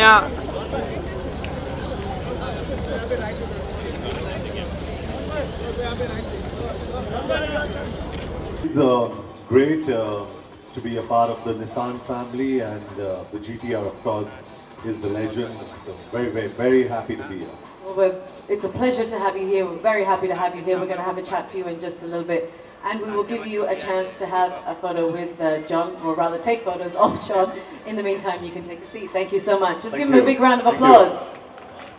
Anya. It's great to be a part of the Nissan family, and the GTR, of course, is the legend. So very happy to be here. Well, it's a pleasure to have you here. We're very happy to have you here. We're going to have a chat to you in just a little bit. And we will give you a chance to have a photo with John, or rather take photos of John. In the meantime, you can take a seat. Thank you so much. Just give him a big round of applause.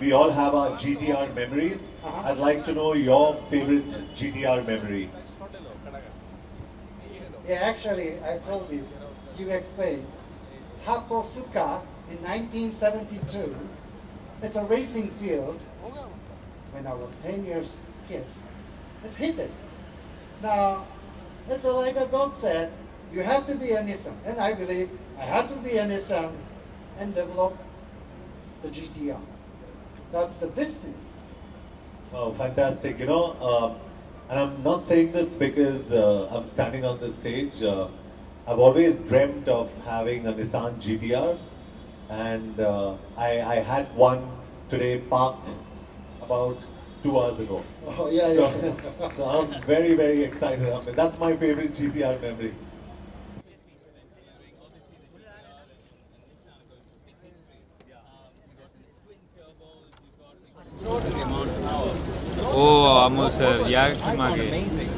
We all have our GTR memories. I'd like to know your favorite GTR memory. Yeah, actually, I told you, you explained. Hakosuka in 1972, it's a racing field. When I was 10 years kids, it hit it. Now, it's like a God said, you have to be a Nissan. And I believe I have to be a Nissan and develop the GTR. That's the destiny. Oh, fantastic. You know, and I'm not saying this because I'm standing on this stage. I've always dreamt of having a Nissan GTR, and I had one today parked about 2 hours ago. Oh, yeah. So I'm very excited. I mean, that's my favorite GTR memory. Oh, vamos a ya amazing.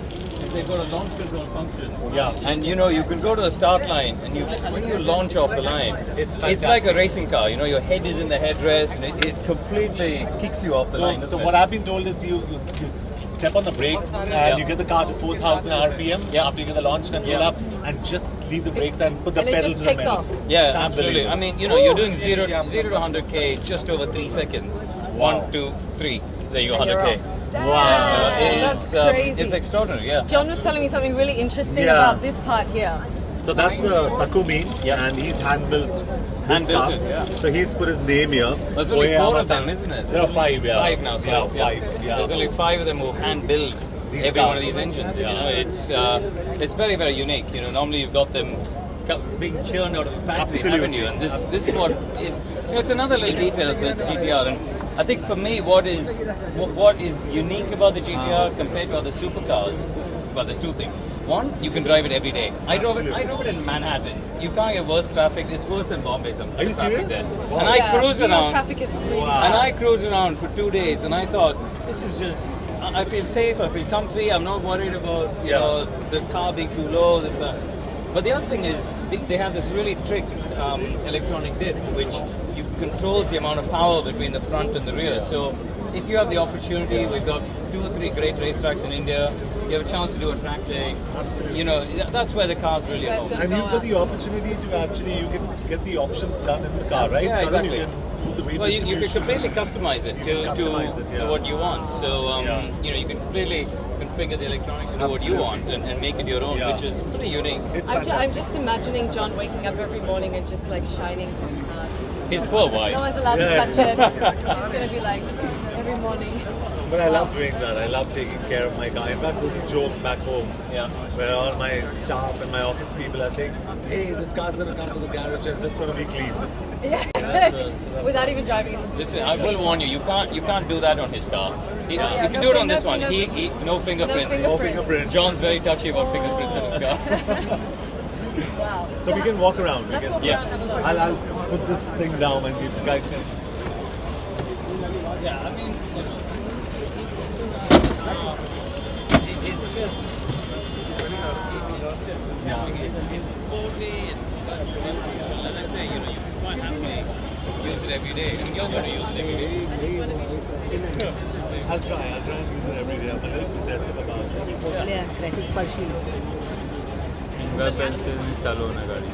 They've got a launch control function. Yeah. And you know, you can go to the start line, and when you launch off the line, it's like a racing car. You know, your head is in the headrest, and it completely kicks you off the line. So what I've been told is you step on the brakes and you get the car to 4,000 RPM after you get the launch control up, and just leave the brakes and put the pedal to the metal. Yeah, absolutely. I mean, you know, you're doing 0 to 100k just over 3 seconds. Wow. 1, 2, 3. There you go, 100k. Wow, that's crazy. It's extraordinary, yeah. John was telling me something really interesting about this part here. So that's the Takumi, and he's hand-built this car. So he's put his name here. There's only 4 of them, isn't it? There are 5, 5 now, so yeah, 5. Yeah. There's only 5 of them who hand-build every one of these engines. You know, it's very unique. You know, normally you've got them being churned out of a factory, haven't you? And this is what is. You know, it's another little detail of the GTR, and I think for me, what is unique about the GTR compared to other supercars, well, there's 2 things. One, you can drive it every day. I drove it in Manhattan. You can't get worse traffic. It's worse than Bombay. Are you serious? Wow. And I cruised around. Traffic is really And I cruised around for 2 days, and I thought, this is just. I feel safe. I feel comfy. I'm not worried about you know the car being too low. But the other thing is, they have this really trick electronic diff, which controls the amount of power between the front and the rear. So if you have the opportunity, we've got 2 or 3 great racetracks in India. You have a chance to do a track day. Absolutely. You know, that's where the car's really at home. And you've got the opportunity to actually, you can get the options done in the car, right? Yeah, exactly. You can move the weight Well, you can distribution. completely customize it to what you want. So, you know, you can completely configure the electronics to do what you want and make it your own, which is pretty unique. I'm just imagining John waking up every morning and just like shining his car. His poor wife. No one's allowed to touch it. She's going to be like, every morning. But I love doing that. I love taking care of my car. In fact, there's a joke back home where all my staff and my office people are saying, hey, this car's going to come to the garage and it's just going to be clean. Without even driving it. Listen, I will warn you, you can't do that on his car. You can do it on this one. No fingerprints. No fingerprints. John's very touchy about fingerprints in his car. Wow. So we can walk around. Let's walk around and have a look. I'll put this thing down and you guys can. Yeah, I mean, you know, it's just, it's sporty, it's functional. As I say, you know, you can quite happily use it every day. And you're going to use it every day. I think one of you should see. I'll try and use it every day. I'm a little possessive about this. Pencil चालू होना गाड़ी